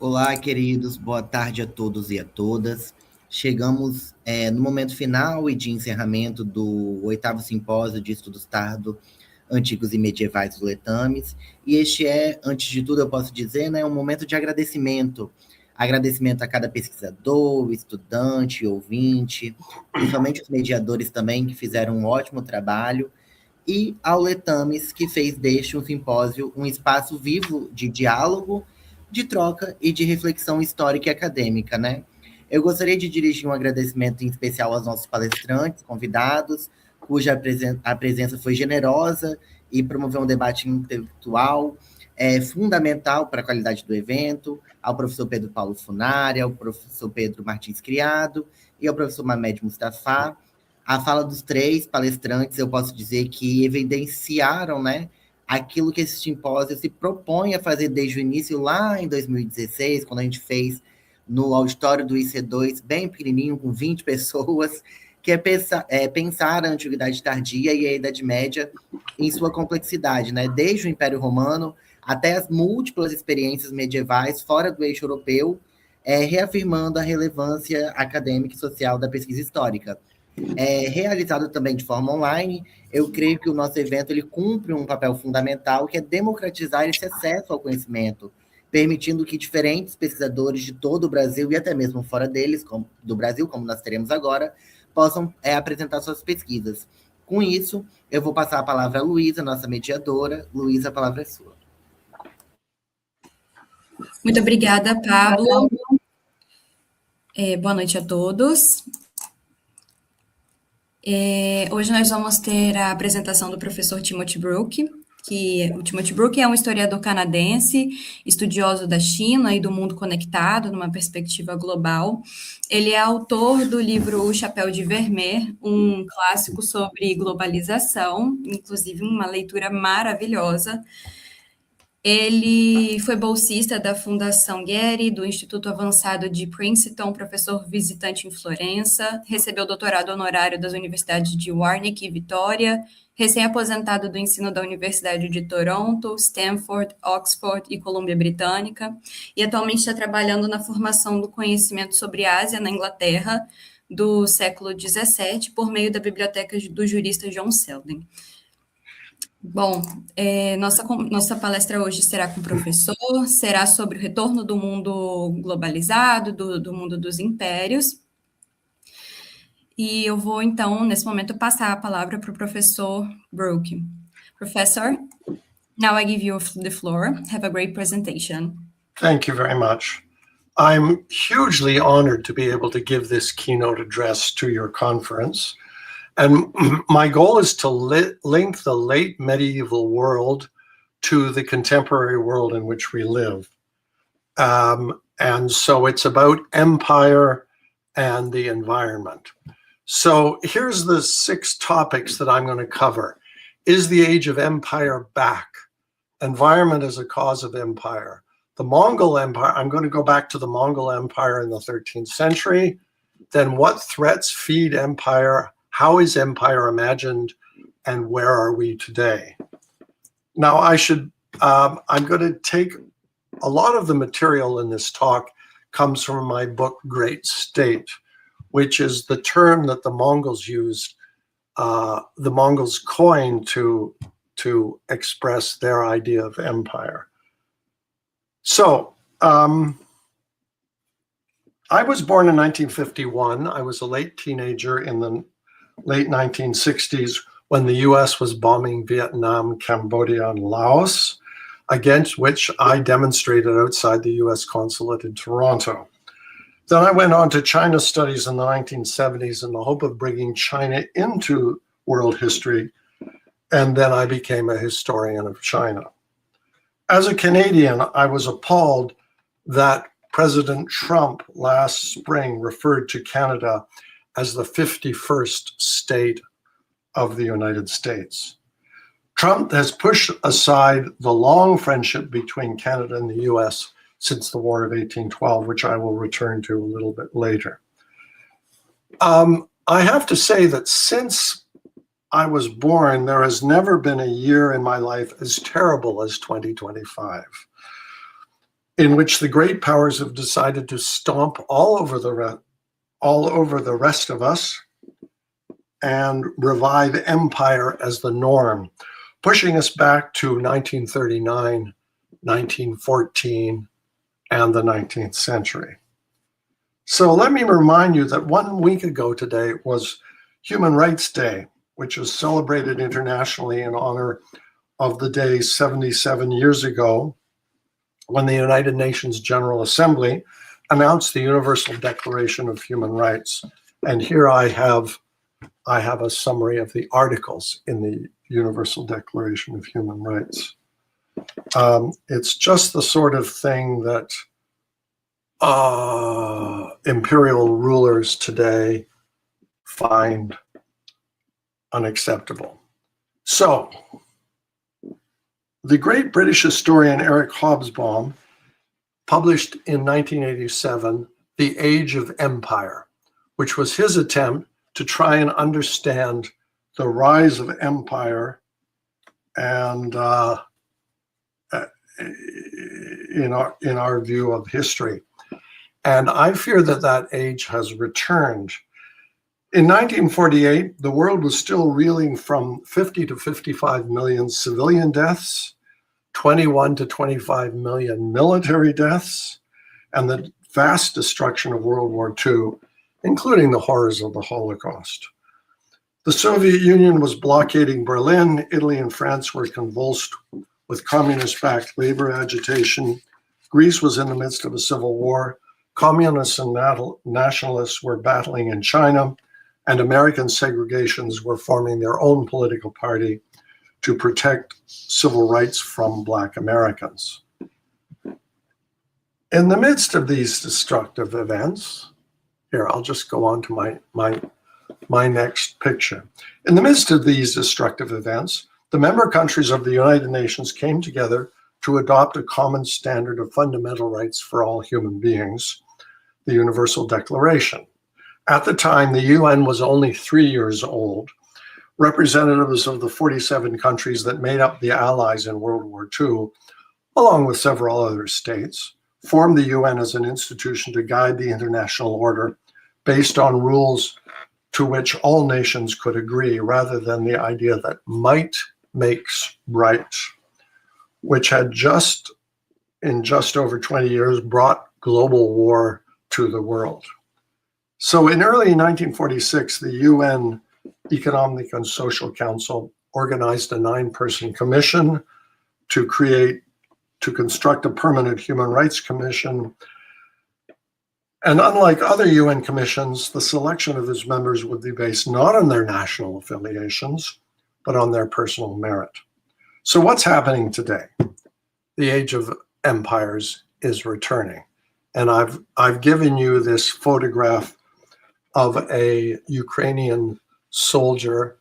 Olá, queridos, boa tarde a todos e a todas. Chegamos no momento final e de encerramento do oitavo simpósio de estudos tardo antigos e medievais do LETAMIS. E este é, antes de tudo, eu posso dizer, né, um momento de agradecimento. Agradecimento a cada pesquisador, estudante, ouvinte, principalmente os mediadores também, que fizeram um ótimo trabalho, e ao LETAMIS, que fez deste um simpósio um espaço vivo de diálogo, de troca e de reflexão histórica e acadêmica, né? Eu gostaria de dirigir um agradecimento em especial aos nossos palestrantes, convidados, cuja a presença foi generosa e promoveu um debate intelectual fundamental para a qualidade do evento, ao professor Pedro Paulo Funari, ao professor Pedro Martins Criado e ao professor Mamed Mustafa. A fala dos três palestrantes, eu posso dizer que evidenciaram, né, aquilo que esse simpósio se propõe a fazer desde o início, lá em 2016, quando a gente fez no auditório do IC2, bem pequenininho, com 20 pessoas, que é pensar a Antiguidade Tardia e a Idade Média em sua complexidade, né, desde o Império Romano até as múltiplas experiências medievais fora do eixo europeu, reafirmando a relevância acadêmica e social da pesquisa histórica. Realizado também de forma online, eu creio que o nosso evento ele cumpre um papel fundamental, que é democratizar esse acesso ao conhecimento, permitindo que diferentes pesquisadores de todo o Brasil e até mesmo fora deles, do Brasil, como nós teremos agora, possam apresentar suas pesquisas. Com isso, eu vou passar a palavra a Luísa, nossa mediadora. Luísa, a palavra é sua. Muito obrigada, Pablo. Boa noite a todos. Hoje nós vamos ter a apresentação do professor Timothy Brook, que o Timothy Brook é um historiador canadense, estudioso da China e do mundo conectado, numa perspectiva global. Ele é autor do livro O Chapéu de Vermeer, um clássico sobre globalização, inclusive uma leitura maravilhosa. Ele foi bolsista da Fundação Getty, do Instituto Avançado de Princeton, professor visitante em Florença, recebeu doutorado honorário das universidades de Warwick e Vitória, recém-aposentado do ensino da Universidade de Toronto, Stanford, Oxford e Colômbia Britânica, e atualmente está trabalhando na formação do conhecimento sobre a Ásia na Inglaterra do século XVII, por meio da biblioteca do jurista John Selden. Bom, nossa palestra hoje será com o professor, será sobre o retorno do mundo globalizado, do mundo dos impérios. E eu vou, então, nesse momento, passar a palavra para o professor Brook. Professor, now I give you the floor. Have a great presentation. Thank you very much. I'm hugely honored to be able to give this keynote address to your conference. And my goal is to link the late medieval world to the contemporary world in which we live. And so it's about empire and the environment. So here's the 6 topics that I'm going to cover. Is the age of empire back? Environment as a cause of empire. The Mongol Empire, I'm going to go back to the Mongol Empire in the 13th century. Then what threats feed empire? How is empire imagined, and where are we today? Now, I'm going to take a lot of the material in this talk comes from my book, Great State, which is the term that the Mongols used, the Mongols coined to express their idea of empire. So, I was born in 1951. I was a late teenager in the late 1960s when the US was bombing Vietnam, Cambodia, and Laos, against which I demonstrated outside the US consulate in Toronto. Then I went on to China studies in the 1970s in the hope of bringing China into world history, and then I became a historian of China. As a Canadian, I was appalled that President Trump last spring referred to Canada as the 51st state of the United States. Trump has pushed aside the long friendship between Canada and the US since the War of 1812, which I will return to a little bit later. I have to say that since I was born, there has never been a year in my life as terrible as 2025. in which the great powers have decided to stomp all over the rest of us and revive empire as the norm, pushing us back to 1939, 1914, and the 19th century. So let me remind you that 1 week ago today was Human Rights Day, which was celebrated internationally in honor of the day 77 years ago when the United Nations General Assembly announced the Universal Declaration of Human Rights. And here I have a summary of the articles in the Universal Declaration of Human Rights. It's just the sort of thing that imperial rulers today find unacceptable. So, the great British historian Eric Hobsbawm published in 1987 The Age of Empire, which was his attempt to try and understand the rise of empire and in our view of history. And I fear that that age has returned. In 1948, the world was still reeling from 50 to 55 million civilian deaths, 21 to 25 million military deaths, and the vast destruction of World War II, including the horrors of the Holocaust. The Soviet Union was blockading Berlin. Italy and France were convulsed with communist-backed labor agitation. Greece was in the midst of a civil war. Communists and nationalists were battling in China, and American segregations were forming their own political party to protect civil rights from Black Americans. In the midst of these destructive events, here, I'll just go on to my next picture. In the midst of these destructive events, the member countries of the United Nations came together to adopt a common standard of fundamental rights for all human beings, the Universal Declaration. At the time, the UN was only 3 years old. Representatives of the 47 countries that made up the Allies in World War II, along with several other states, formed the UN as an institution to guide the international order based on rules to which all nations could agree, rather than the idea that might makes right, which had in just over 20 years brought global war to the world. So in early 1946, the UN Economic and Social Council organized a 9-person commission to construct a permanent human rights commission. And unlike other UN commissions, the selection of its members would be based not on their national affiliations, but on their personal merit. So what's happening today? The age of empires is returning. And I've given you this photograph of a Ukrainian soldier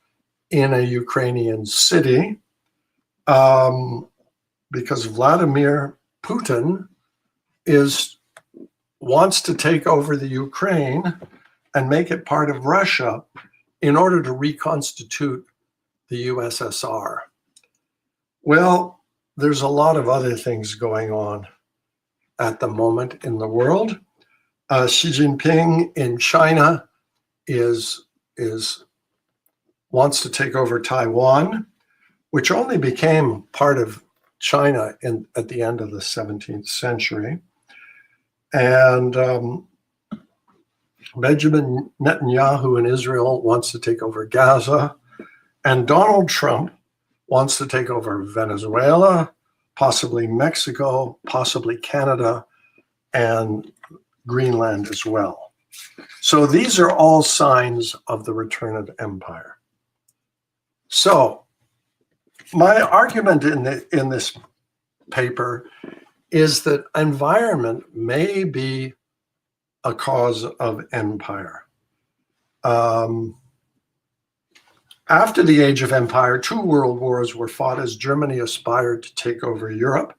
in a Ukrainian city, because Vladimir Putin wants to take over the Ukraine and make it part of Russia in order to reconstitute the USSR. Well, there's a lot of other things going on at the moment in the world. Xi Jinping in China wants to take over Taiwan, which only became part of China at the end of the 17th century. And Benjamin Netanyahu in Israel wants to take over Gaza, and Donald Trump wants to take over Venezuela, possibly Mexico, possibly Canada, and Greenland as well. So these are all signs of the return of empire. So my argument in this paper is that environment may be a cause of empire. After the age of empire, 2 world wars were fought as Germany aspired to take over Europe.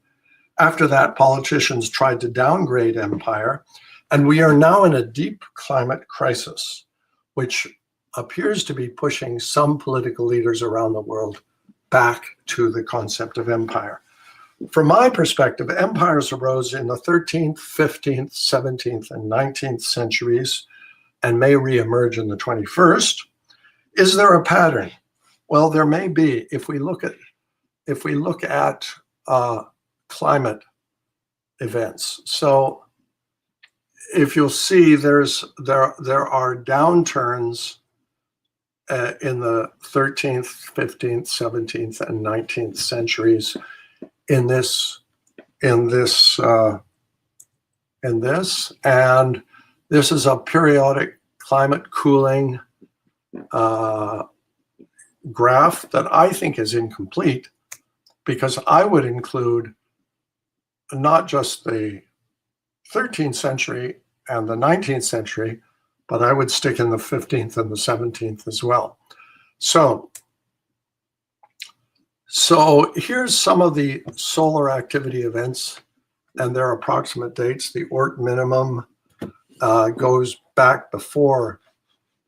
After that, politicians tried to downgrade empire, and we are now in a deep climate crisis, which appears to be pushing some political leaders around the world back to the concept of empire. From my perspective, empires arose in the 13th, 15th, 17th, and 19th centuries and may reemerge in the 21st. Is there a pattern? Well, there may be if we look at climate events. So if you'll see, there are downturns in the 13th, 15th, 17th, and 19th centuries in this, and this is a periodic climate cooling graph that I think is incomplete, because I would include not just the 13th century and the 19th century, but I would stick in the 15th and the 17th as well. So here's some of the solar activity events and their approximate dates. The Oort minimum goes back before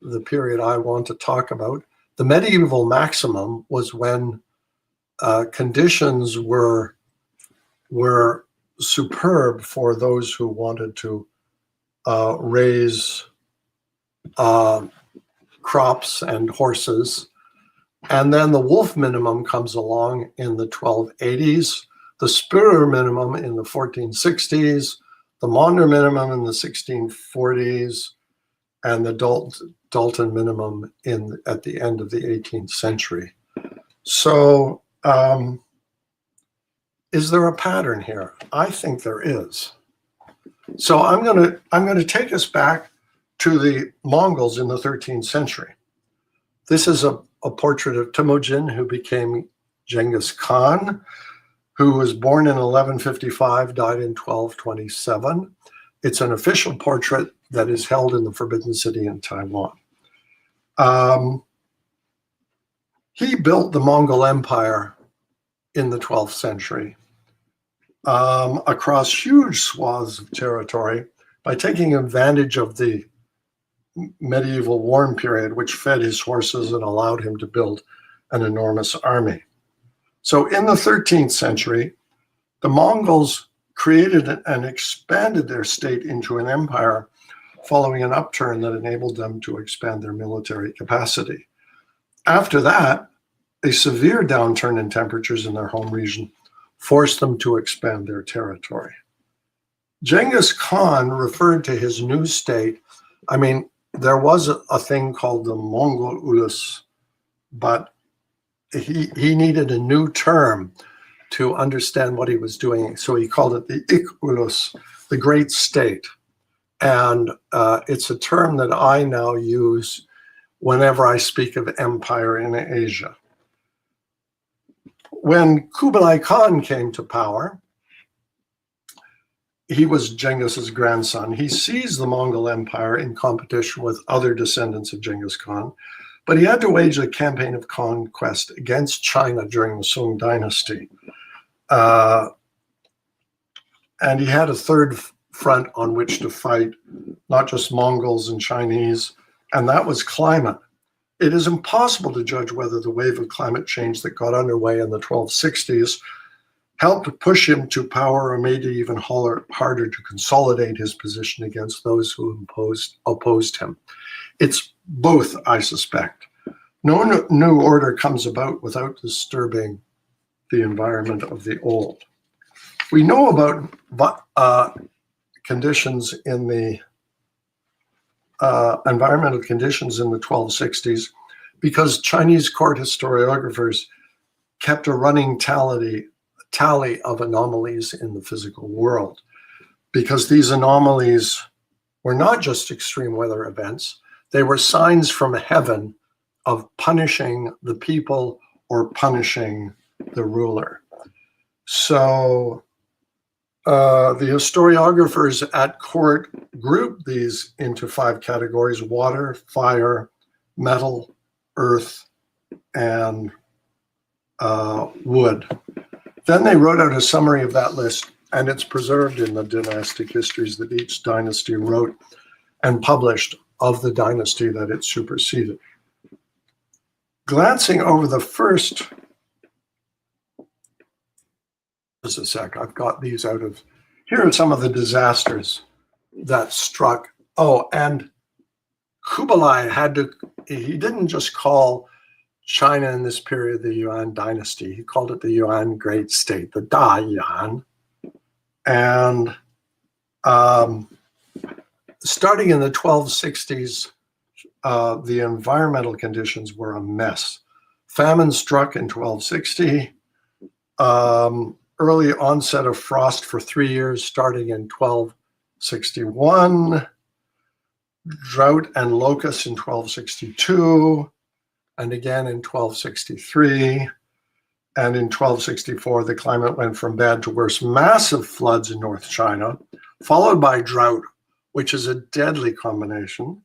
the period I want to talk about. The medieval maximum was when conditions were superb for those who wanted to raise crops and horses. And then the wolf minimum comes along in the 1280s, the Spur minimum in the 1460s, the Maunder minimum in the 1640s, and the Dalton minimum at the end of the 18th century. So is there a pattern here? I think there is. So I'm going to take us back to the Mongols in the 13th century. This is a portrait of Temujin, who became Genghis Khan, who was born in 1155, died in 1227. It's an official portrait that is held in the Forbidden City in Taiwan. He built the Mongol Empire in the 12th century across huge swaths of territory by taking advantage of the medieval warm period, which fed his horses and allowed him to build an enormous army. So in the 13th century, the Mongols created and expanded their state into an empire following an upturn that enabled them to expand their military capacity. After that, a severe downturn in temperatures in their home region forced them to expand their territory. Genghis Khan referred to his new state. I mean, there was a thing called the Mongol Ulus, but he needed a new term to understand what he was doing. So he called it the Ik Ulus, the great state. And it's a term that I now use whenever I speak of empire in Asia. When Kublai Khan came to power, he was Genghis's grandson. He seized the Mongol Empire in competition with other descendants of Genghis Khan, but he had to wage a campaign of conquest against China during the Song dynasty. And he had a third front on which to fight, not just Mongols and Chinese, and that was climate. It is impossible to judge whether the wave of climate change that got underway in the 1260s helped push him to power or made it even harder to consolidate his position against those who opposed him. It's both, I suspect. No new order comes about without disturbing the environment of the old. We know about conditions in the environmental conditions in the 1260s because Chinese court historiographers kept a running tally of anomalies in the physical world, because these anomalies were not just extreme weather events, they were signs from heaven of punishing the people or punishing the ruler. So the historiographers at court grouped these into 5 categories: water, fire, metal, earth, and wood. Then they wrote out a summary of that list, and it's preserved in the dynastic histories that each dynasty wrote and published of the dynasty that it superseded. Glancing over the first Just a sec, I've got these out of, here are some of the disasters that struck. Oh, and Kublai he didn't just call China in this period the Yuan dynasty, he called it the Yuan Great State, the Da Yuan. And starting in the 1260s, the environmental conditions were a mess. Famine struck in 1260, early onset of frost for 3 years starting in 1261, drought and locusts in 1262, and again in 1263. And in 1264, the climate went from bad to worse. Massive floods in North China, followed by drought, which is a deadly combination.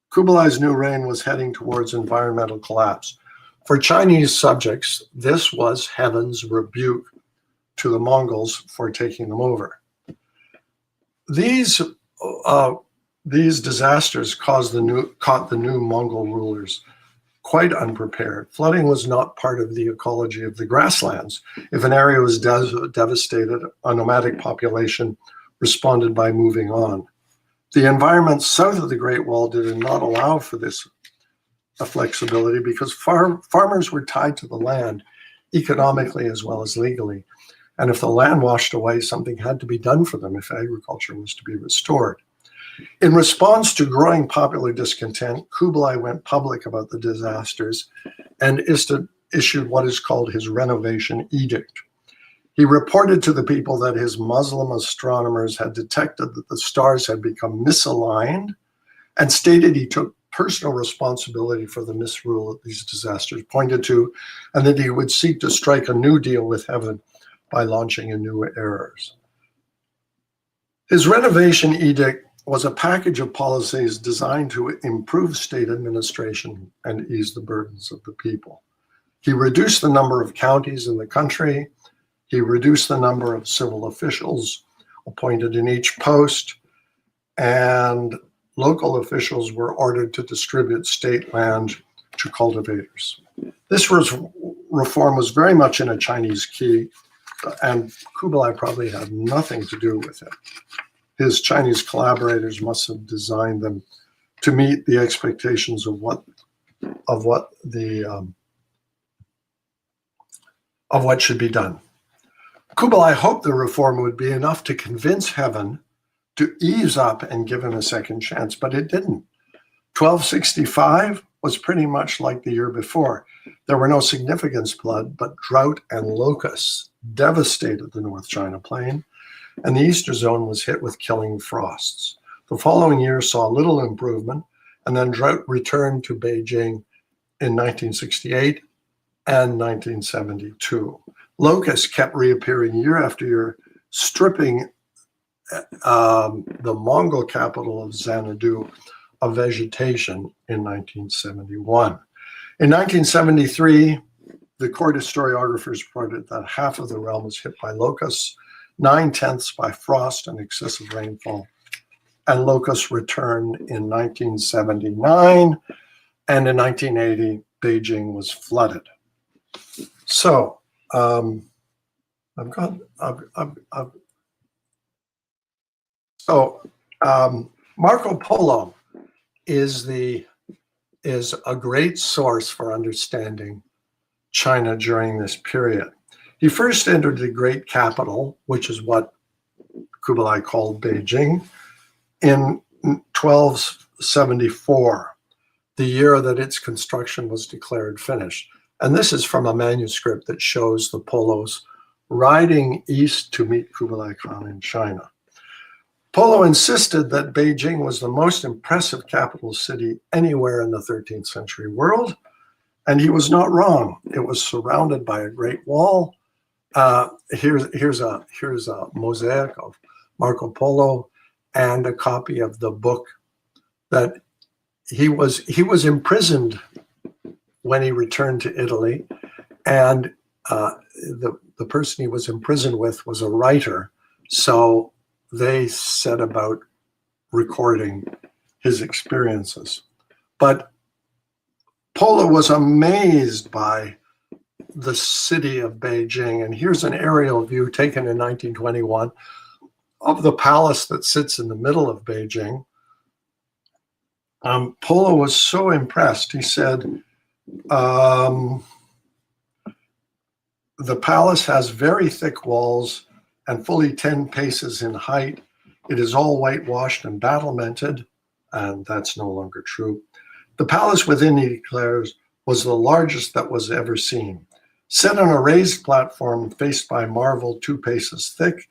Kublai's new reign was heading towards environmental collapse. For Chinese subjects, this was heaven's rebuke to the Mongols for taking them over. These disasters caught the new Mongol rulers quite unprepared. Flooding was not part of the ecology of the grasslands. If an area was devastated, a nomadic population responded by moving on. The environment south of the Great Wall did not allow for this flexibility because farmers were tied to the land economically as well as legally. And if the land washed away, something had to be done for them if agriculture was to be restored. In response to growing popular discontent, Kublai went public about the disasters and issued what is called his Renovation Edict. He reported to the people that his Muslim astronomers had detected that the stars had become misaligned and stated he took personal responsibility for the misrule of these disasters pointed to, and that he would seek to strike a new deal with heaven by launching a new eras. His Renovation Edict was a package of policies designed to improve state administration and ease the burdens of the people. He reduced the number of counties in the country. He reduced the number of civil officials appointed in each post, and local officials were ordered to distribute state land to cultivators. This reform was very much in a Chinese key, and Kublai probably had nothing to do with it. His Chinese collaborators must have designed them to meet the expectations of what should be done. Kublai hoped the reform would be enough to convince heaven to ease up and give him a second chance, but it didn't. 1265 was pretty much like the year before. There were no significant flood, but drought and locusts devastated the North China Plain, and the eastern zone was hit with killing frosts. The following year saw little improvement, and then drought returned to Beijing in 1968 and 1972. Locusts kept reappearing year after year, stripping the Mongol capital of Xanadu of vegetation in 1971. In 1973, the court historiographers reported that half of the realm was hit by locusts, 9/10 by frost and excessive rainfall, and locusts returned in 1979, and in 1980, Beijing was flooded. So, Marco Polo is a great source for understanding China during this period. He first entered the great capital, which is what Kublai called Beijing, in 1274, the year that its construction was declared finished. And this is from a manuscript that shows the Polos riding east to meet Kublai Khan in China. Polo insisted that Beijing was the most impressive capital city anywhere in the 13th century world, and he was not wrong. It was surrounded by a great wall. Here's a mosaic of Marco Polo and a copy of the book that he was imprisoned when he returned to Italy, and the person he was imprisoned with was a writer, so they set about recording his experiences. But Polo was amazed by the city of Beijing. And here's an aerial view taken in 1921 of the palace that sits in the middle of Beijing. Polo was so impressed. He said, the palace has very thick walls and fully 10 paces in height. It is all whitewashed and battlemented, and that's no longer true. The palace within, he declares, was the largest that was ever seen. Set on a raised platform faced by marble 2 paces thick,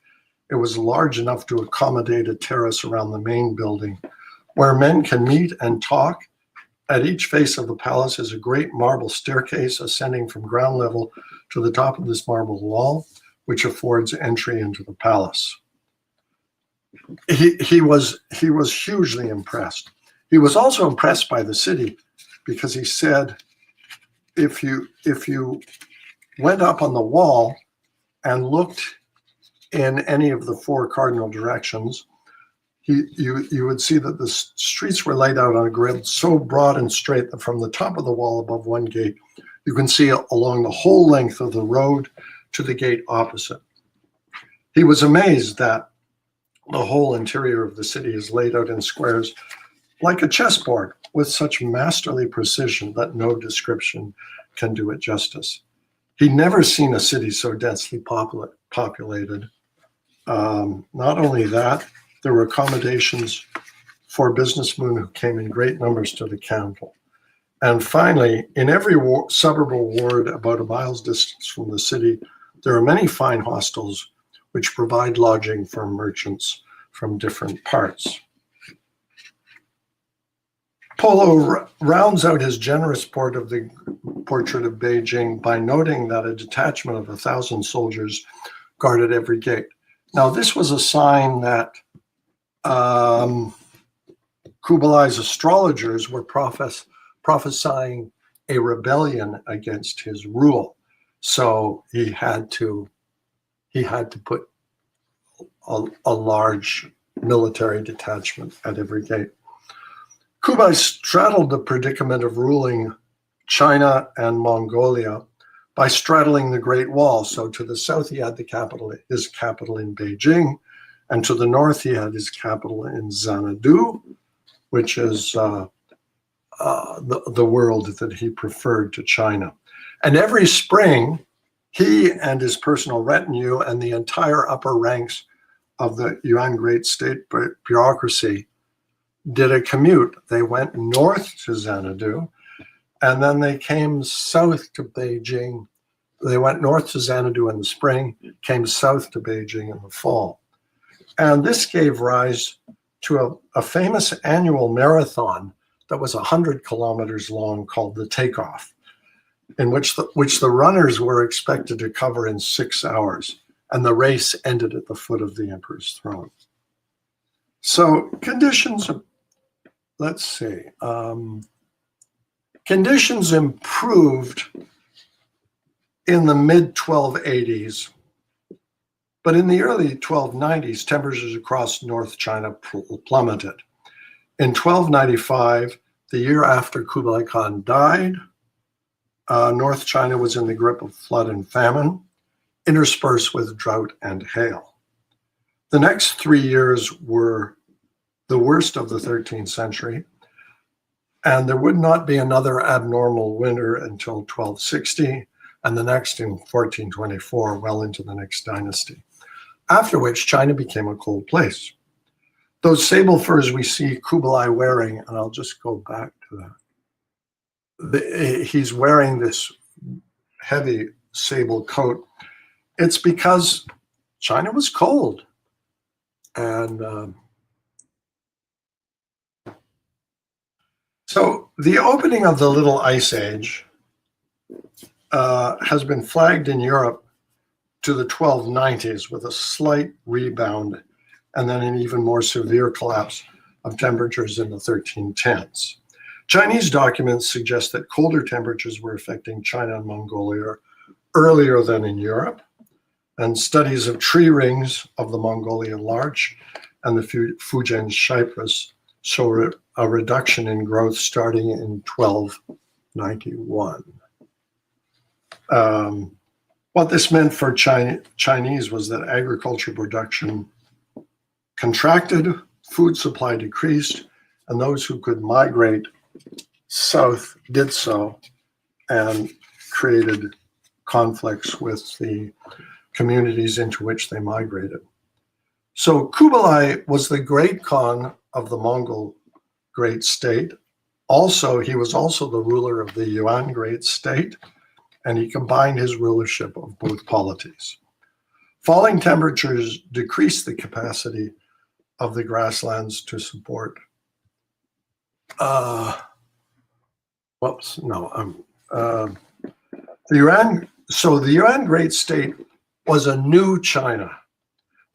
it was large enough to accommodate a terrace around the main building, where men can meet and talk. At each face of the palace is a great marble staircase ascending from ground level to the top of this marble wall, which affords entry into the palace. He was hugely impressed. He was also impressed by the city because he said, if you went up on the wall and looked in any of the 4 cardinal directions, you would see that the streets were laid out on a grid so broad and straight that from the top of the wall above one gate, you can see along the whole length of the road to the gate opposite. He was amazed that the whole interior of the city is laid out in squares like a chessboard with such masterly precision that no description can do it justice. He'd never seen a city so densely populated. Not only that, there were accommodations for businessmen who came in great numbers to the capital. And finally, in every suburban ward about a mile's distance from the city, there are many fine hostels which provide lodging for merchants from different parts. Polo rounds out his generous portrait of Beijing by noting that a detachment of 1,000 soldiers guarded every gate. Now, this was a sign that Kublai's astrologers were prophesying a rebellion against his rule. So he had to put a large military detachment at every gate. Kublai straddled the predicament of ruling China and Mongolia by straddling the Great Wall. So to the south, he had his capital in Beijing, and to the north, he had his capital in Xanadu, which is the world that he preferred to China. And every spring, he and his personal retinue and the entire upper ranks of the Yuan Great State bureaucracy did a commute. They went north to Xanadu, and then they came south to Beijing. They went north to Xanadu in the spring, came south to Beijing in the fall. And this gave rise to a famous annual marathon that was 100 kilometers long called the Takeoff, in which the runners were expected to cover in 6 hours. And the race ended at the foot of the emperor's throne. So conditions improved in the mid-1280s, but in the early 1290s, temperatures across North China plummeted. In 1295, the year after Kublai Khan died, North China was in the grip of flood and famine, interspersed with drought and hail. The next 3 years were the worst of the 13th century, and there would not be another abnormal winter until 1260, and the next in 1424, well into the next dynasty, after which China became a cold place. Those sable furs we see Kublai wearing, and I'll just go back to that. He's wearing this heavy sable coat. It's because China was cold. And so the opening of the Little Ice Age has been flagged in Europe to the 1290s with a slight rebound and then an even more severe collapse of temperatures in the 1310s. Chinese documents suggest that colder temperatures were affecting China and Mongolia earlier than in Europe, and studies of tree rings of the Mongolian larch and the Fujian cypress show a reduction in growth starting in 1291. What this meant for Chinese was that agriculture production contracted, food supply decreased, and those who could migrate south did so and created conflicts with the communities into which they migrated. So Kublai was the great Khan of the Mongol great state. Also, he was also the ruler of the Yuan great state, and he combined his rulership of both polities. Falling temperatures decreased the capacity of the grasslands to support the Yuan. So the Yuan great state was a new China.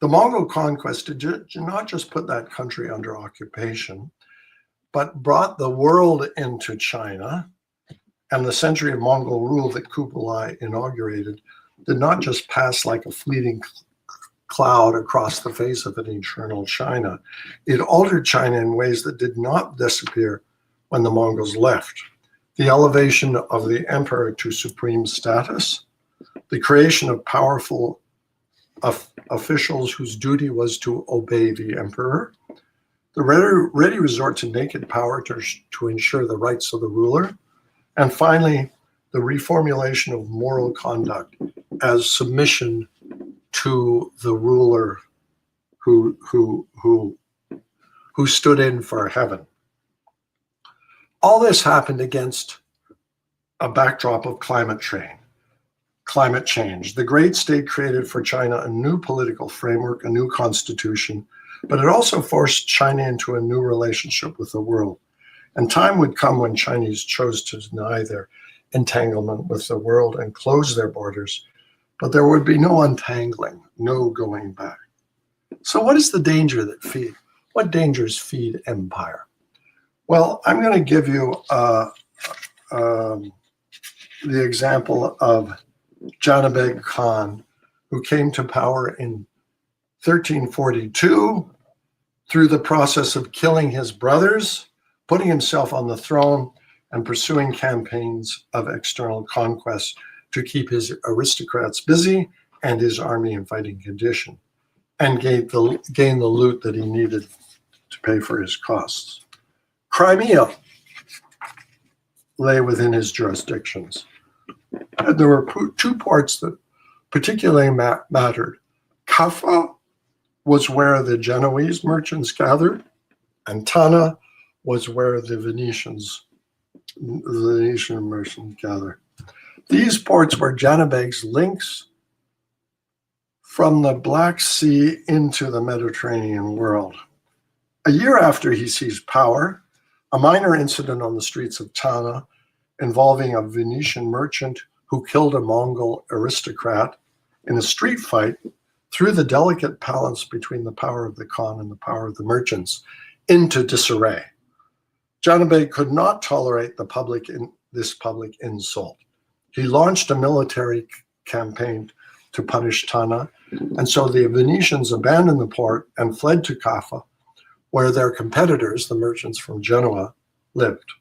The Mongol conquest did not just put that country under occupation, but brought the world into China. And the century of Mongol rule that Kublai inaugurated did not just pass like a fleeting cloud across the face of an eternal China. It altered China in ways that did not disappear when the Mongols left. The elevation of the emperor to supreme status, the creation of powerful officials whose duty was to obey the emperor, the ready resort to naked power to ensure the rights of the ruler, and finally, the reformulation of moral conduct as submission to the ruler who stood in for heaven. All this happened against a backdrop of climate change. The great state created for China a new political framework, a new constitution, but it also forced China into a new relationship with the world. And time would come when Chinese chose to deny their entanglement with the world and close their borders, but there would be no untangling, no going back. So what is the danger that what dangers feed empire? Well, I'm going to give you the example of Janabeg Khan, who came to power in 1342 through the process of killing his brothers, putting himself on the throne, and pursuing campaigns of external conquest to keep his aristocrats busy and his army in fighting condition, and gain the loot that he needed to pay for his costs. Crimea lay within his jurisdictions. And there were two ports that particularly mattered. Kaffa was where the Genoese merchants gathered, and Tana was where the Venetian merchants gathered. These ports were Janabeg's links from the Black Sea into the Mediterranean world. A year after he seized power, a minor incident on the streets of Tana involving a Venetian merchant who killed a Mongol aristocrat in a street fight threw the delicate balance between the power of the Khan and the power of the merchants into disarray. Janabeg could not tolerate this public insult. He launched a military campaign to punish Tana, and so the Venetians abandoned the port and fled to Kaffa, where their competitors, the merchants from Genoa, lived.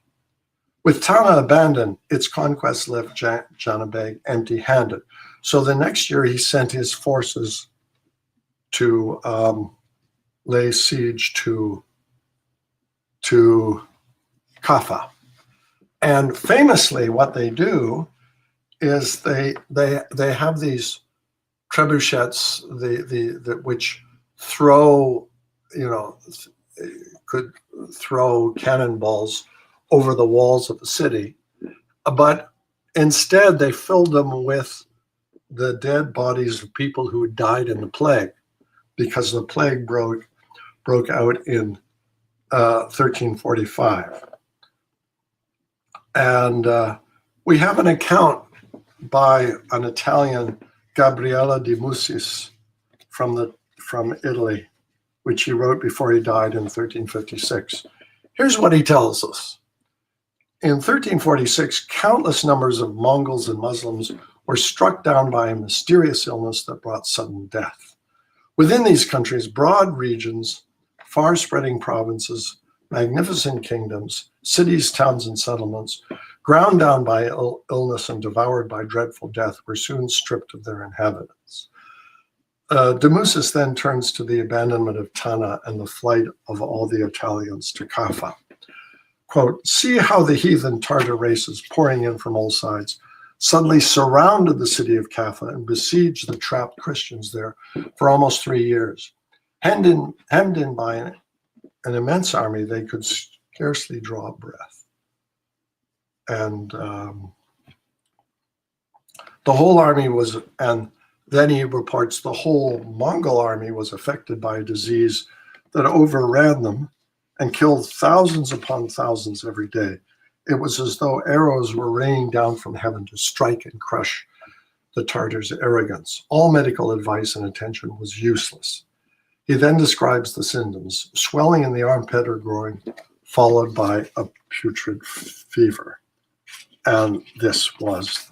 With Tana abandoned, its conquest left Janabeg empty-handed. So the next year he sent his forces to lay siege to Kaffa. And famously, what they do is they have these trebuchets, which throw, could throw cannonballs over the walls of the city, but instead they filled them with the dead bodies of people who died in the plague, because the plague broke out in 1345. And we have an account by an Italian, Gabriele de Mussis, from Italy, which he wrote before he died in 1356. Here's what he tells us. In 1346, countless numbers of Mongols and Muslims were struck down by a mysterious illness that brought sudden death. Within these countries, broad regions, far-spreading provinces, magnificent kingdoms, cities, towns, and settlements ground down by illness and devoured by dreadful death, were soon stripped of their inhabitants. De Musas then turns to the abandonment of Tana and the flight of all the Italians to Kaffa. Quote, "See how the heathen Tartar races pouring in from all sides suddenly surrounded the city of Kaffa and besieged the trapped Christians there for almost 3 years. Hemmed in by an immense army, they could scarcely draw a breath." And the whole army was, and then he reports the whole Mongol army was affected by a disease that overran them and killed thousands upon thousands every day. It was as though arrows were raining down from heaven to strike and crush the Tartars' arrogance. All medical advice and attention was useless. He then describes the symptoms: swelling in the armpit or groin, followed by a putrid fever. And this was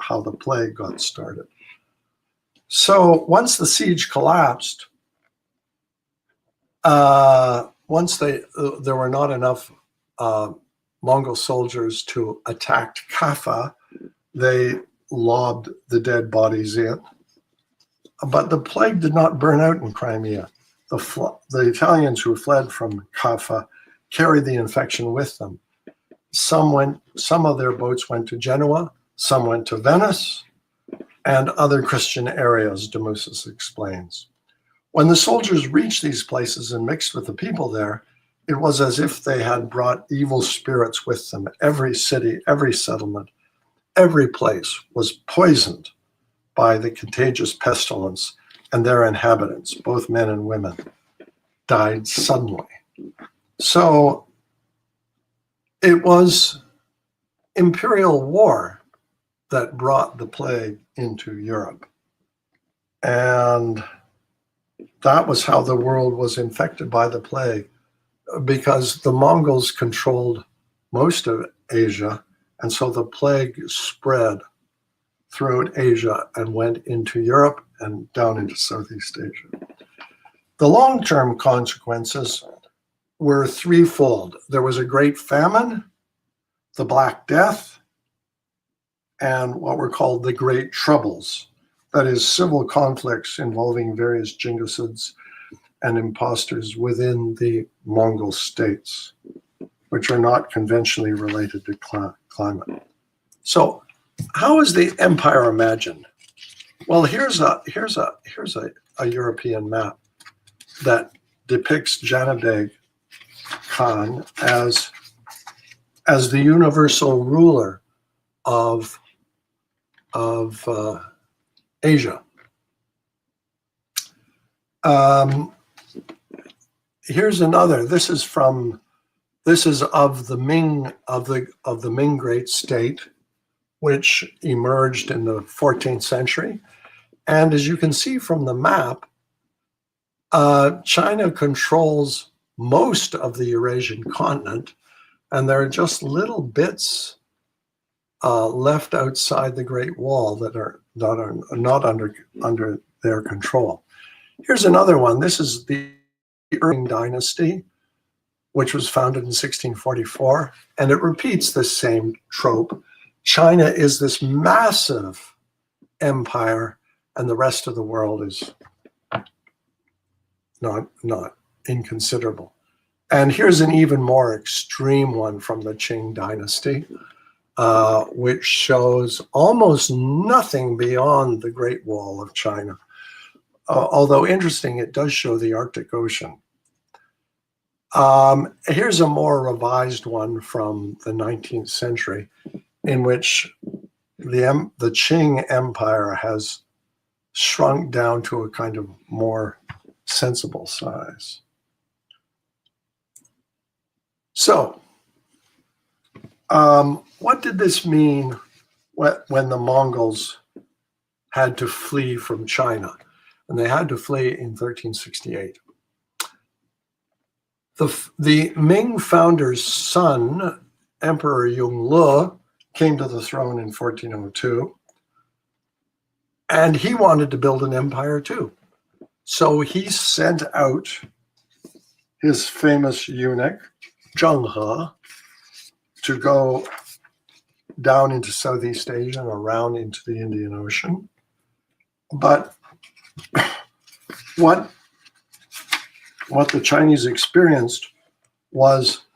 how the plague got started. So once the siege collapsed, once there were not enough Mongol soldiers to attack Kaffa, they lobbed the dead bodies in. But the plague did not burn out in Crimea. The Italians who fled from Kaffa carried the infection with them. Some of their boats went to Genoa, some went to Venice, and other Christian areas, de Musas explains. When the soldiers reached these places and mixed with the people there, it was as if they had brought evil spirits with them. Every city, every settlement, every place was poisoned by the contagious pestilence, and their inhabitants, both men and women, died suddenly. So it was imperial war that brought the plague into Europe. And that was how the world was infected by the plague, because the Mongols controlled most of Asia, and so the plague spread throughout Asia and went into Europe and down into Southeast Asia. The long-term consequences were threefold. There was a great famine, the Black Death, and what were called the Great Troubles. That is, civil conflicts involving various Jingusids and impostors within the Mongol states, which are not conventionally related to climate. So, how is the empire imagined? Well, here's a European map that depicts Janabeg Khan as the universal ruler of Asia. Here's another. This is of the Ming Great State, which emerged in the 14th century. And as you can see from the map, China controls most of the Eurasian continent, and there are just little bits left outside the Great Wall that are not under their control. Here's another one. This is the Ming Dynasty, which was founded in 1644, and it repeats the same trope. China is this massive empire, and the rest of the world is not inconsiderable. And here's an even more extreme one from the Qing Dynasty, which shows almost nothing beyond the Great Wall of China. Although interesting, it does show the Arctic Ocean. Here's a more revised one from the 19th century, in which the Qing Empire has shrunk down to a kind of more sensible size. So, what did this mean when the Mongols had to flee from China? And they had to flee in 1368. The Ming founder's son, Emperor Yongle, came to the throne in 1402, and he wanted to build an empire too. So he sent out his famous eunuch, Zheng He, to go down into Southeast Asia and around into the Indian Ocean. But what the Chinese experienced was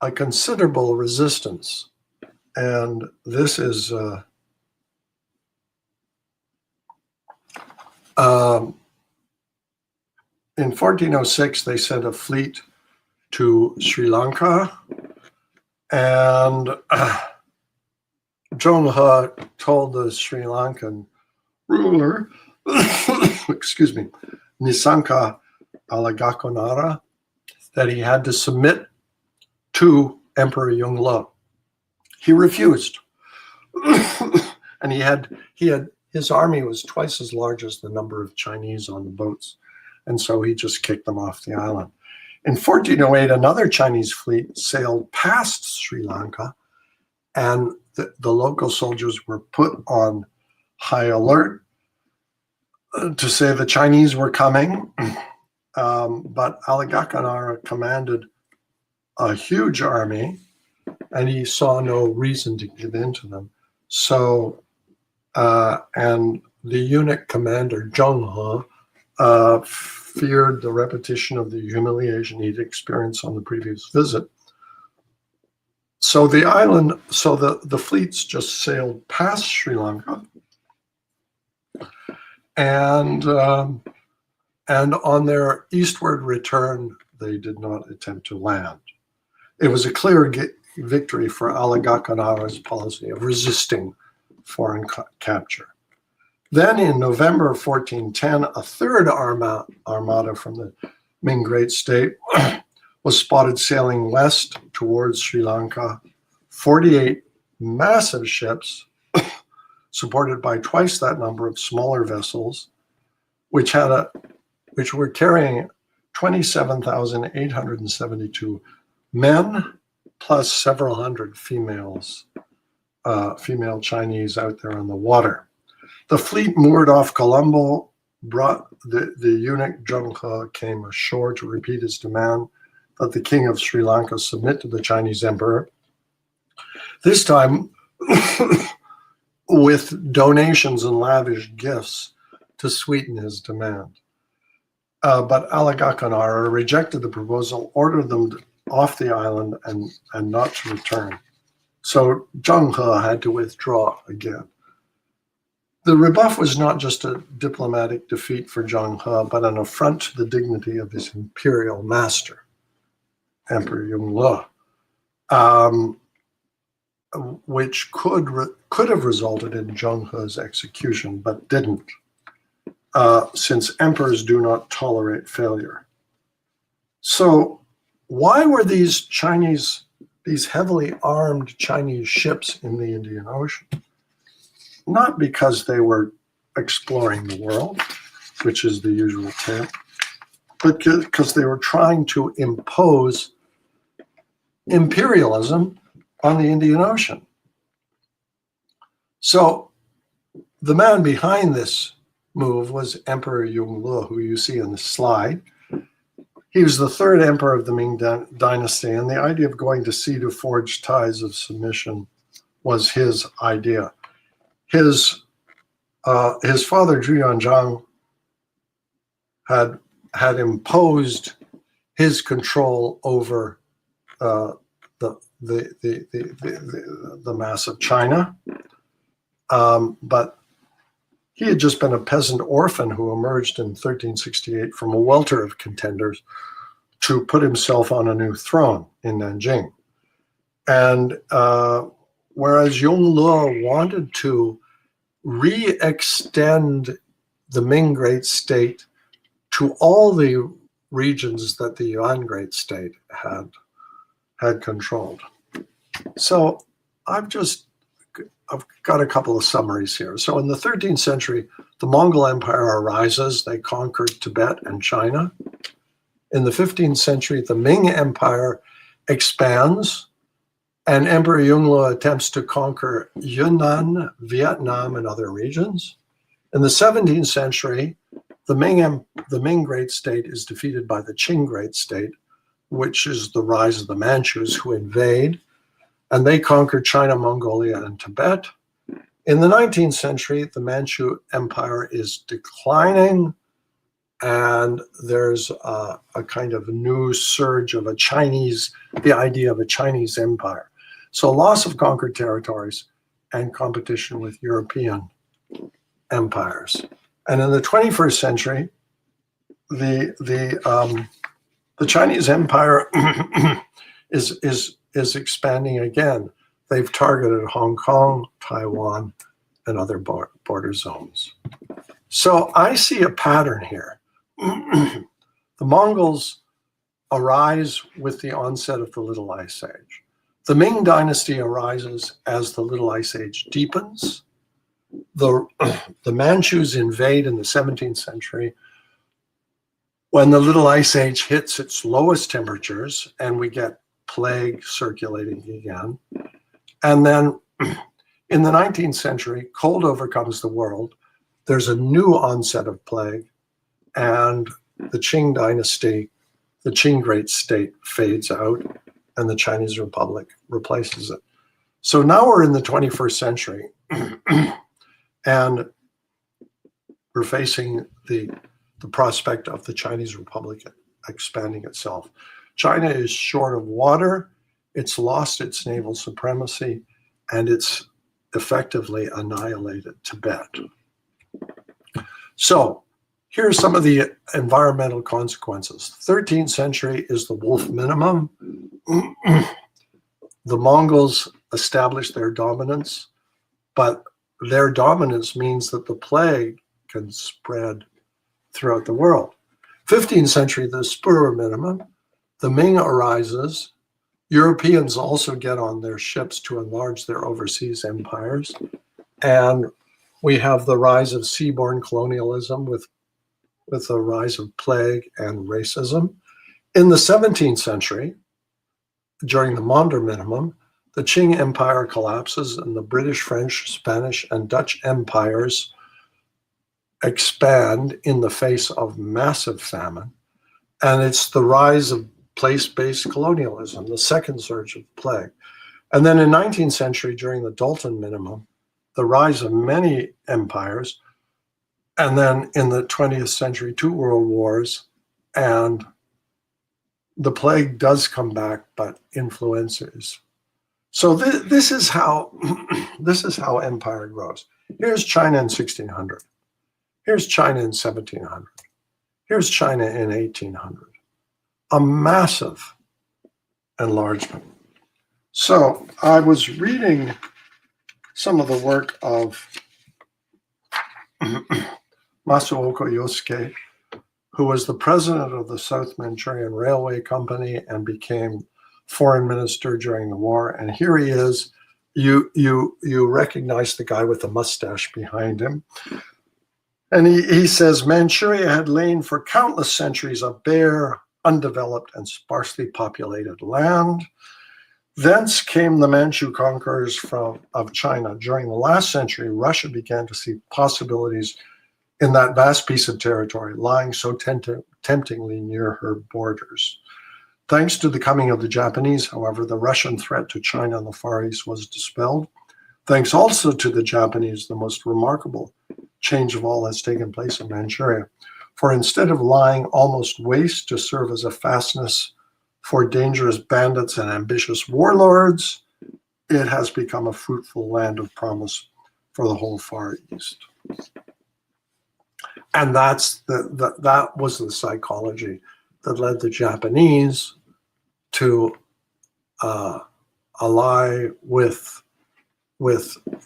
a considerable resistance. And this is in 1406, they sent a fleet to Sri Lanka, and Zheng He told the Sri Lankan ruler, excuse me, Nisanka Alagakonara, that he had to submit to Emperor Yongle. He refused. And his army was twice as large as the number of Chinese on the boats. And so he just kicked them off the island. In 1408, another Chinese fleet sailed past Sri Lanka, and the local soldiers were put on high alert to say the Chinese were coming. But Alagakonara commanded a huge army, and he saw no reason to give in to them. So, and the eunuch commander, Zheng He, feared the repetition of the humiliation he'd experienced on the previous visit. So the fleets just sailed past Sri Lanka, and on their eastward return, they did not attempt to land. It was a clear victory for Alagakonara's policy of resisting foreign capture. Then in November of 1410, a third armada from the Ming Great State was spotted sailing west towards Sri Lanka. 48 massive ships, supported by twice that number of smaller vessels, which were carrying 27,872 men, plus several hundred female Chinese out there on the water. The fleet moored off Colombo, brought the eunuch Zheng He came ashore to repeat his demand that the king of Sri Lanka submit to the Chinese emperor, this time with donations and lavish gifts to sweeten his demand. But Alagakonara rejected the proposal, ordered them off the island and not to return. So Zheng He had to withdraw again. The rebuff was not just a diplomatic defeat for Zheng He, but an affront to the dignity of his imperial master, Emperor Yongle, which could have resulted in Zheng He's execution, but didn't, since emperors do not tolerate failure. So why were these heavily armed Chinese ships in the Indian Ocean? Not because they were exploring the world, which is the usual tale, but because they were trying to impose imperialism on the Indian Ocean. So the man behind this move was Emperor Yongle, who you see in the slide. He was the third emperor of the Ming dynasty, and the idea of going to sea to forge ties of submission was his idea. His father, Zhu Yuanzhang, had imposed his control over the mass of China, but he had just been a peasant orphan who emerged in 1368 from a welter of contenders to put himself on a new throne in Nanjing. And whereas Yongle wanted to re-extend the Ming Great State to all the regions that the Yuan Great State had controlled. So I've got a couple of summaries here. So in the 13th century, the Mongol Empire arises. They conquered Tibet and China. In the 15th century, the Ming Empire expands, and Emperor Yongle attempts to conquer Yunnan, Vietnam, and other regions. In the 17th century, the Ming Great State is defeated by the Qing Great State, which is the rise of the Manchus who invade. and they conquered China, Mongolia, and Tibet. In the 19th century, the Manchu Empire is declining, and there's a kind of new surge of the idea of a Chinese empire. So loss of conquered territories and competition with European empires. And in the 21st century, the Chinese empire is expanding again. They've targeted Hong Kong, Taiwan, and other border zones. So I see a pattern here. The Mongols arise with the onset of the Little Ice Age. The Ming Dynasty arises as the Little Ice Age deepens. The Manchus invade in the 17th century when the Little Ice Age hits its lowest temperatures and we get plague circulating again. And then in the 19th century, cold overcomes the world. There's a new onset of plague, and the Qing dynasty, the Qing Great State, fades out, and the Chinese Republic replaces it. So now we're in the 21st century, and we're facing the prospect of the Chinese Republic expanding itself. China is short of water, it's lost its naval supremacy, and it's effectively annihilated Tibet. So here are some of the environmental consequences. 13th century is the wolf minimum. The Mongols established their dominance, but their dominance means that the plague can spread throughout the world. 15th century, the Spur minimum. The Ming arises. Europeans also get on their ships to enlarge their overseas empires. And we have the rise of seaborne colonialism with the rise of plague and racism. In the 17th century, during the Maunder minimum, the Qing Empire collapses and the British, French, Spanish, and Dutch empires expand in the face of massive famine. And it's the rise of place-based colonialism, the second surge of plague. And then in 19th century, during the Dalton minimum, the rise of many empires. And then in the 20th century, 2 world wars, and the plague does come back, but influenza is. So this is how empire grows. Here's China in 1600. Here's China in 1700. Here's China in 1800. A massive enlargement. So I was reading some of the work of Masuoka Yosuke, who was the president of the South Manchurian Railway Company and became foreign minister during the war. And here he is. You recognize the guy with the mustache behind him. And he says, Manchuria had lain for countless centuries a bare, undeveloped, and sparsely populated land. Thence came the Manchu conquerors of China. During the last century, Russia began to see possibilities in that vast piece of territory lying so temptingly near her borders. Thanks to the coming of the Japanese, however, the Russian threat to China in the Far East was dispelled. Thanks also to the Japanese, the most remarkable change of all has taken place in Manchuria. For instead of lying almost waste to serve as a fastness for dangerous bandits and ambitious warlords, it has become a fruitful land of promise for the whole Far East. And that was the psychology that led the Japanese to ally with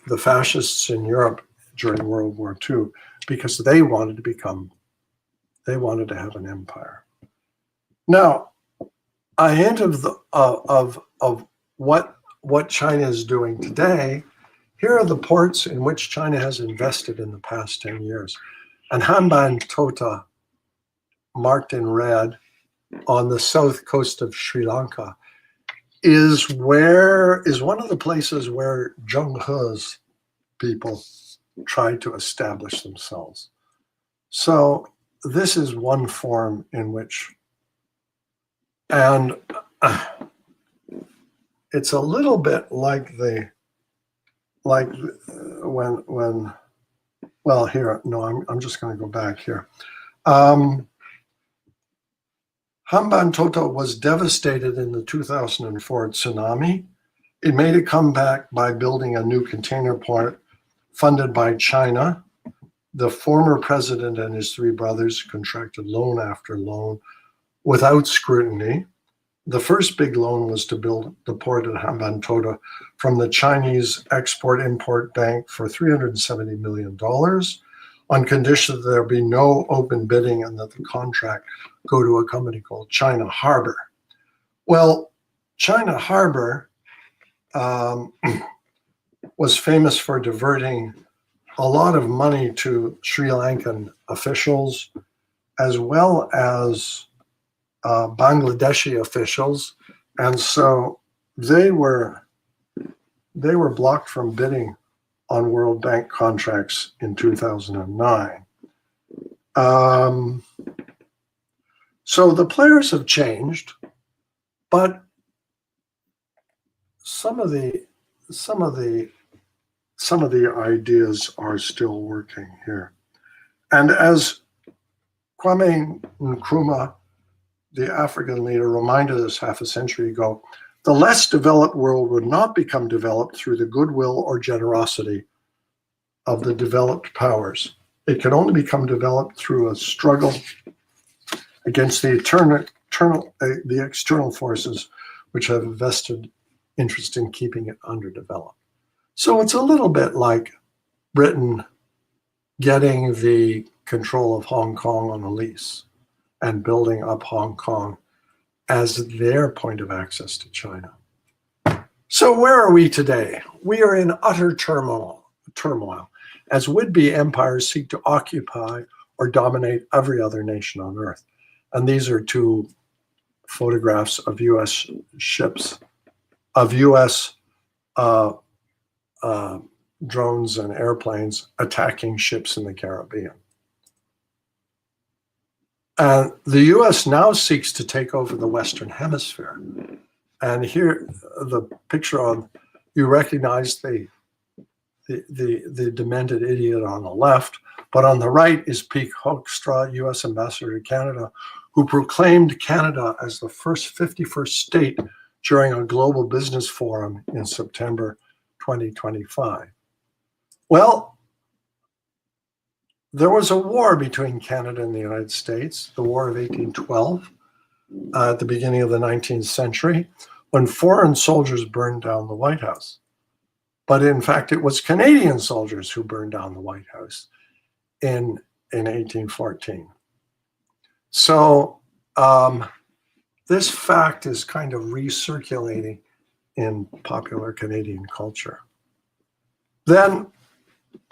the fascists in Europe during World War II, because they wanted to have an empire. Now, a hint of what China is doing today. Here are the ports in which China has invested in the past 10 years. And Hambantota, marked in red, on the south coast of Sri Lanka, is one of the places where Zheng He's people tried to establish themselves. So this is one form in which, and it's a little bit like when well, here, no, I'm just going to go back here. Hambantota was devastated in the 2004 tsunami. It made a comeback by building a new container port funded by China. The former president and his three brothers contracted loan after loan without scrutiny. The first big loan was to build the port at Hambantota from the Chinese Export-Import Bank for $370 million on condition that there be no open bidding and that the contract go to a company called China Harbour. Well, China Harbour was famous for diverting a lot of money to Sri Lankan officials as well as Bangladeshi officials, and so they were blocked from bidding on World Bank contracts in 2009. So the players have changed, but some of the ideas are still working here. And as Kwame Nkrumah, the African leader, reminded us half a century ago, the less developed world would not become developed through the goodwill or generosity of the developed powers. It can only become developed through a struggle against the external forces which have a vested interest in keeping it underdeveloped. So it's a little bit like Britain getting the control of Hong Kong on a lease and building up Hong Kong as their point of access to China. So where are we today? We are in utter turmoil as would-be empires seek to occupy or dominate every other nation on Earth. And these are two photographs of U.S. ships, of U.S. Drones and airplanes attacking ships in the Caribbean. And the U.S. now seeks to take over the Western Hemisphere. And here, the picture on, you recognize the demented idiot on the left, but on the right is Pete Hoekstra, U.S. Ambassador to Canada, who proclaimed Canada as the first 51st state during a global business forum in September 2025. Well, there was a war between Canada and the United States, the War of 1812, at the beginning of the 19th century, when foreign soldiers burned down the White House. But in fact, it was Canadian soldiers who burned down the White House in 1814. So this fact is kind of recirculating in popular Canadian culture. Then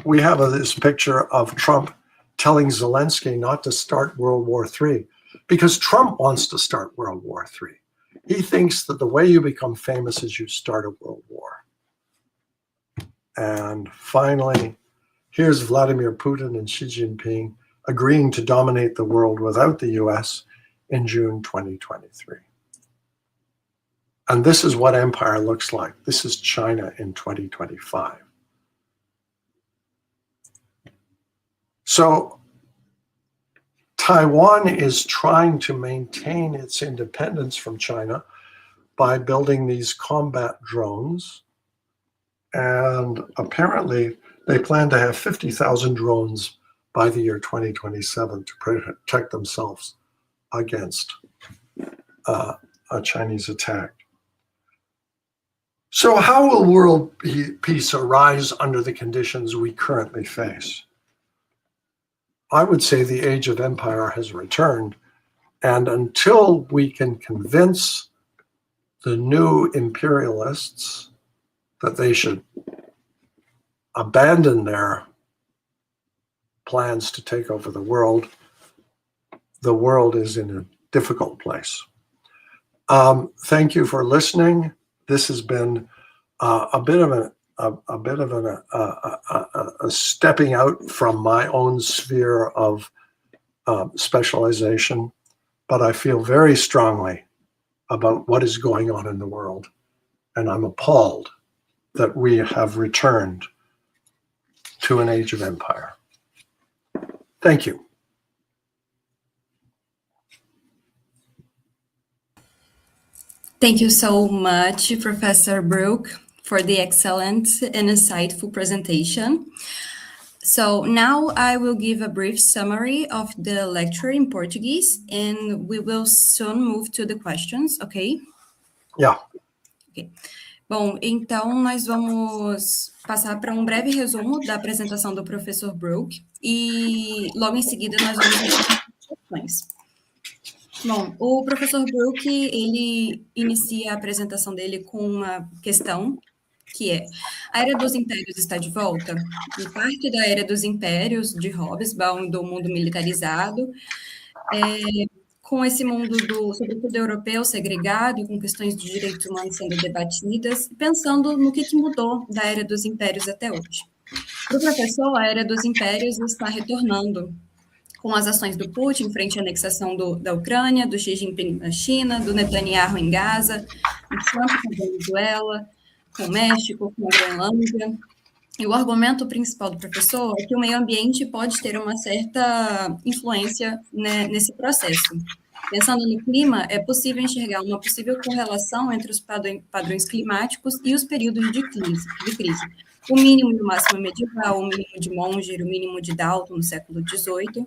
we have this picture of Trump telling Zelensky not to start World War III because Trump wants to start World War III. He thinks that the way you become famous is you start a world war. And finally, here's Vladimir Putin and Xi Jinping agreeing to dominate the world without the US in June 2023. And this is what empire looks like. This is China in 2025. So Taiwan is trying to maintain its independence from China by building these combat drones. And apparently they plan to have 50,000 drones by the year 2027 to protect themselves against a Chinese attack. So how will world peace arise under the conditions we currently face? I would say the age of empire has returned, and until we can convince the new imperialists that they should abandon their plans to take over the world is in a difficult place. Thank you for listening. This has been a bit of a stepping out from my own sphere of specialization, but I feel very strongly about what is going on in the world, and I'm appalled that we have returned to an age of empire. Thank you. Thank you so much, Professor Brook, for the excellent and insightful presentation. So now I will give a brief summary of the lecture in Portuguese, and we will soon move to the questions, okay? Yeah. Okay. Bom, então nós vamos passar para um breve resumo da apresentação do professor Brook e logo em seguida nós vamos responder questões. Bom, o professor Brook, ele inicia a apresentação dele com uma questão, que é: a Era dos Impérios está de volta? Em parte da Era dos Impérios, de Hobsbawm, do mundo militarizado, com esse mundo, sobretudo europeu, segregado, com questões de direitos humanos sendo debatidas, pensando no que mudou da Era dos Impérios até hoje. Para o professor, a Era dos Impérios está retornando, com as ações do Putin frente à anexação da Ucrânia, do Xi Jinping na China, do Netanyahu em Gaza, do Trump com a Venezuela, com o México, com a Groenlândia. E o argumento principal do professor é que o meio ambiente pode ter uma certa influência, né, nesse processo. Pensando no clima, é possível enxergar uma possível correlação entre os padrões climáticos e os períodos de crise. O mínimo e o máximo medieval, o mínimo de Monger, o mínimo de Dalton no século XVIII.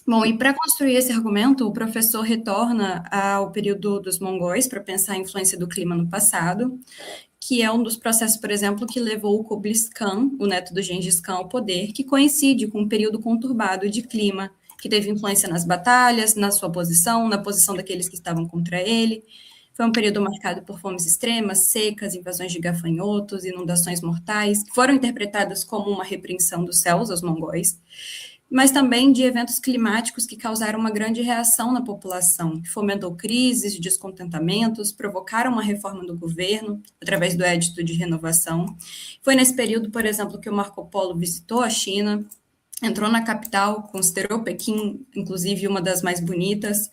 Bom, e para construir esse argumento, o professor retorna ao período dos mongóis para pensar a influência do clima no passado, que é um dos processos, por exemplo, que levou o Kublai Khan, o neto do Gengis Khan, ao poder, que coincide com um período conturbado de clima, que teve influência nas batalhas, na sua posição, na posição daqueles que estavam contra ele. Foi um período marcado por fomes extremas, secas, invasões de gafanhotos, inundações mortais, que foram interpretadas como uma repreensão dos céus aos mongóis, mas também de eventos climáticos que causaram uma grande reação na população, que fomentou crises, descontentamentos, provocaram uma reforma do governo, através do Edito de Renovação. Foi nesse período, por exemplo, que o Marco Polo visitou a China, entrou na capital, considerou Pequim, inclusive, uma das mais bonitas,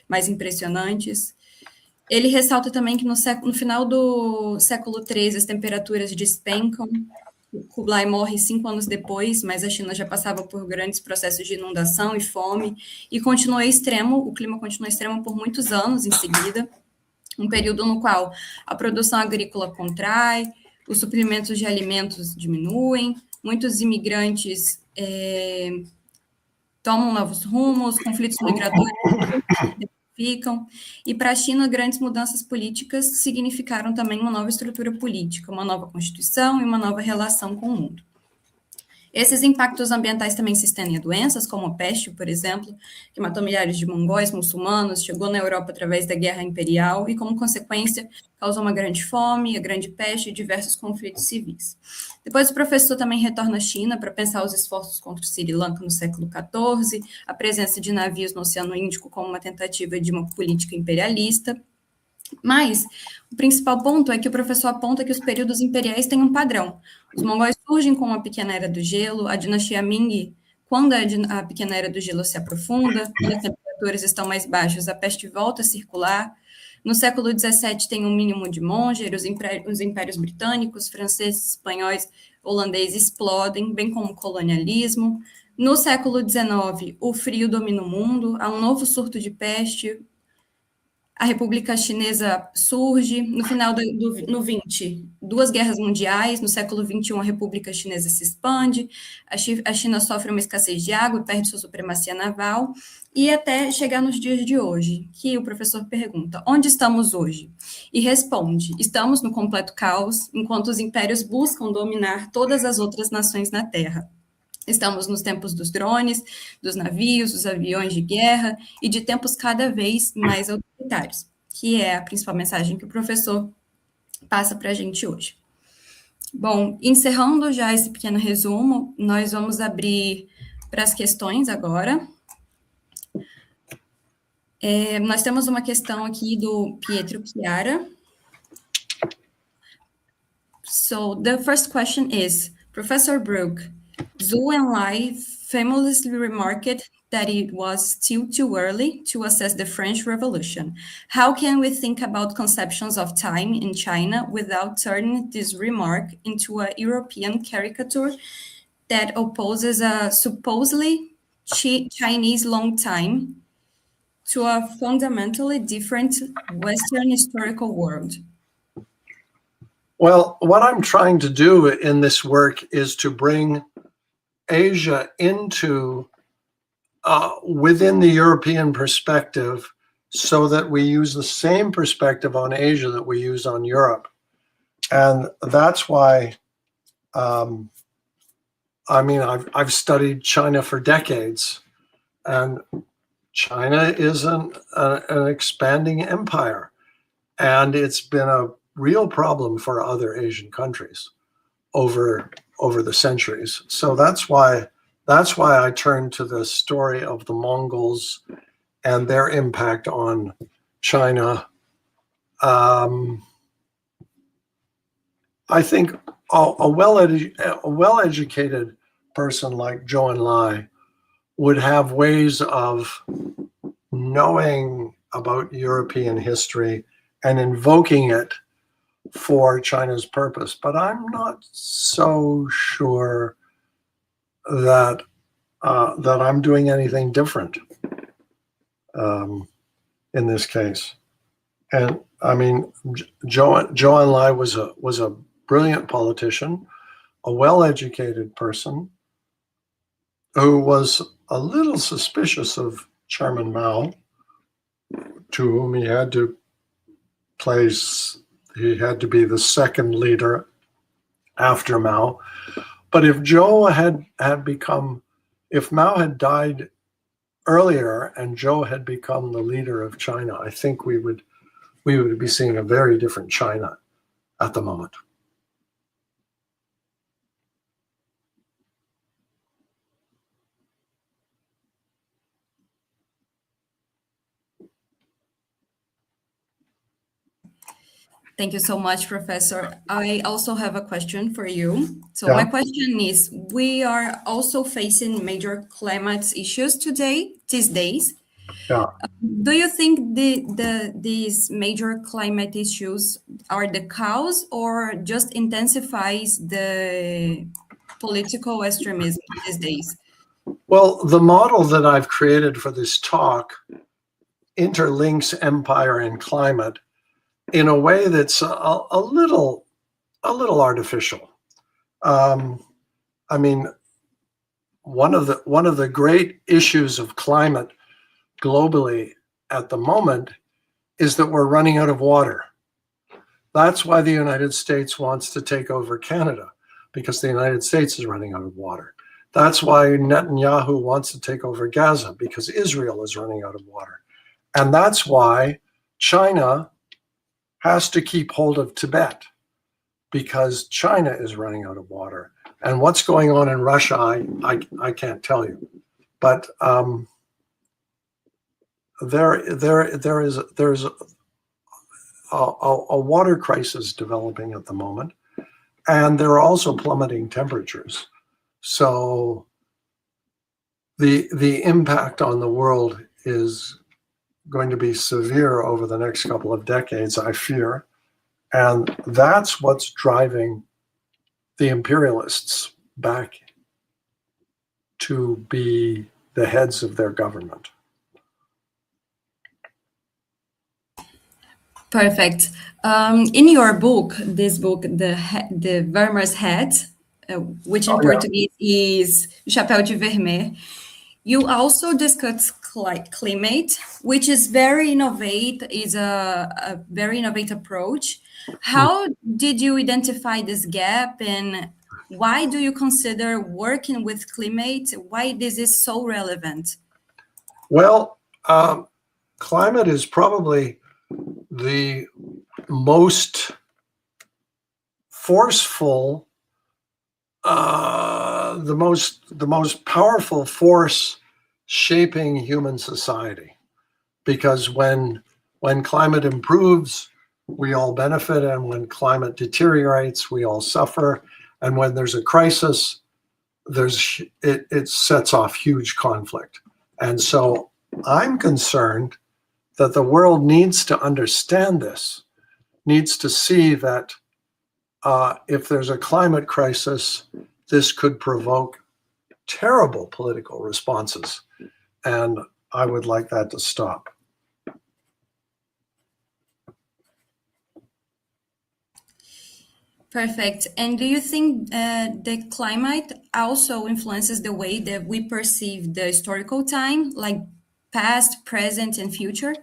mais impressionantes. Ele ressalta também que no final do século XIII as temperaturas despencam. Kublai morre 5 anos depois, mas a China já passava por grandes processos de inundação e fome, e o clima continuou extremo por muitos anos em seguida, um período no qual a produção agrícola contrai, os suprimentos de alimentos diminuem, muitos imigrantes tomam novos rumos, conflitos migratórios ficam, e para a China, grandes mudanças políticas significaram também uma nova estrutura política, uma nova constituição e uma nova relação com o mundo. Esses impactos ambientais também se estendem a doenças, como a peste, por exemplo, que matou milhares de mongóis muçulmanos, chegou na Europa através da Guerra Imperial e, como consequência, causou uma grande fome, a grande peste e diversos conflitos civis. Depois, o professor também retorna à China para pensar os esforços contra o Sri Lanka no século XIV, a presença de navios no Oceano Índico como uma tentativa de uma política imperialista. Mas o principal ponto é que o professor aponta que os períodos imperiais têm um padrão. Os mongóis surgem com a pequena era do gelo, a dinastia Ming, quando a pequena era do gelo se aprofunda, quando as temperaturas estão mais baixas, a peste volta a circular. No século XVII tem um mínimo de Monger, os impérios britânicos, franceses, espanhóis, holandeses explodem, bem como o colonialismo. No século XIX, o frio domina o mundo, há um novo surto de peste, a República Chinesa surge, no final no 20, 2 guerras mundiais, no século 21 a República Chinesa se expande, a China sofre uma escassez de água e perde sua supremacia naval, e até chegar nos dias de hoje, que o professor pergunta, onde estamos hoje? E responde, estamos no completo caos, enquanto os impérios buscam dominar todas as outras nações na Terra. Estamos nos tempos dos drones, dos navios, dos aviões de guerra e de tempos cada vez mais autoritários, que é a principal mensagem que o professor passa para a gente hoje. Bom, encerrando já esse pequeno resumo, nós vamos abrir para as questões agora. Nós temos uma questão aqui do Pietro Chiara. So, the first question is, Professor Brook, Zhou and Lai famously remarked that it was still too early to assess the French Revolution. How can we think about conceptions of time in China without turning this remark into a European caricature that opposes a supposedly Chinese long time to a fundamentally different Western historical world? Well, what I'm trying to do in this work is to bring Asia into within the European perspective, so that we use the same perspective on Asia that we use on Europe. And that's why, I mean, I've studied China for decades, and China is an expanding empire, and it's been a real problem for other Asian countries over the centuries. So that's why I turn to the story of the Mongols and their impact on China. I think a well-educated person like Zhou Enlai would have ways of knowing about European history and invoking it for China's purpose. But I'm not so sure that I'm doing anything different in this case. And I mean, Zhou Enlai was a brilliant politician, a well-educated person who was a little suspicious of Chairman Mao, to whom he had to be the second leader after Mao. But if if Mao had died earlier and Zhou had become the leader of China, I think we would be seeing a very different China at the moment. Thank you so much, Professor. I also have a question for you. So Yeah. my question is, we are also facing major climate issues these days. Yeah. Do you think these major climate issues are the cause or just intensifies the political extremism these days? Well, the model that I've created for this talk interlinks empire and climate in a way that's a little artificial. I mean, one of the great issues of climate globally at the moment is that we're running out of water. That's why the United States wants to take over Canada, because the United States is running out of water. That's why Netanyahu wants to take over Gaza, because Israel is running out of water. And that's why China has to keep hold of Tibet, because China is running out of water. And what's going on in Russia, I can't tell you. But there's a water crisis developing at the moment, and there are also plummeting temperatures. So the impact on the world is going to be severe over the next couple of decades, I fear. And that's what's driving the imperialists back to be the heads of their government. Perfect. In your book, the Vermeer's Hat, which in Portuguese is Chapéu de Vermeer, you also discuss climate, which is a very innovative approach. How did you identify this gap, and why do you consider working with climate? Why this is so relevant? Well, climate is probably the most forceful, the most powerful force shaping human society, because when climate improves, we all benefit, and when climate deteriorates, we all suffer. And when there's a crisis, it sets off huge conflict. And so I'm concerned that the world needs to understand this, needs to see that if there's a climate crisis, this could provoke terrible political responses. And I would like that to stop. Perfect. And do you think the climate also influences the way that we perceive the historical time, like past, present, and future?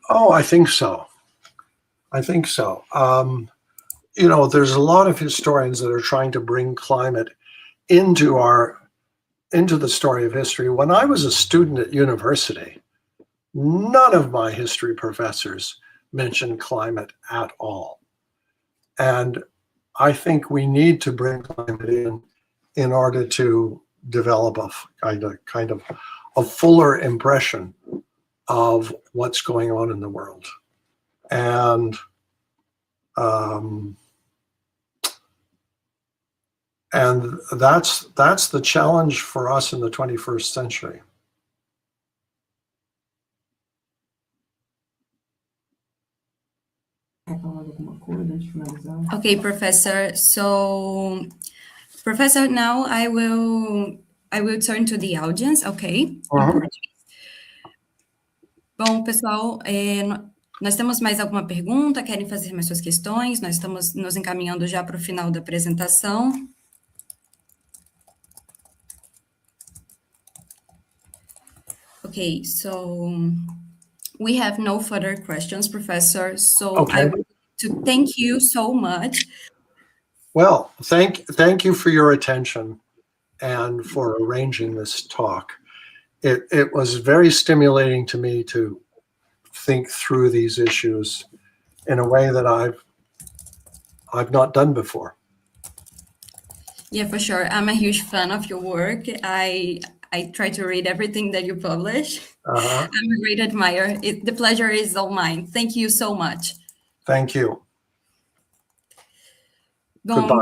Oh, I think so. I think so. You know, there's a lot of historians that are trying to bring climate into the story of history. When I was a student at university, none of my history professors mentioned climate at all. And I think we need to bring climate in order to develop a kind of a fuller impression of what's going on in the world. And that's the challenge for us in the 21st century. Okay, Professor. So, Professor, now I will turn to the audience, okay? Bom, pessoal, nós temos mais alguma pergunta? Querem fazer mais suas questões? Nós estamos nos encaminhando já para o final da apresentação. Okay, so we have no further questions, Professor. So Okay. I would like to thank you so much. Well, thank you for your attention and for arranging this talk. It was very stimulating to me to think through these issues in a way that I've not done before. Yeah, for sure. I'm a huge fan of your work. I try to read everything that you publish. I'm a great admirer. The pleasure is all mine. Thank you so much. Thank you. Bom, Goodbye. então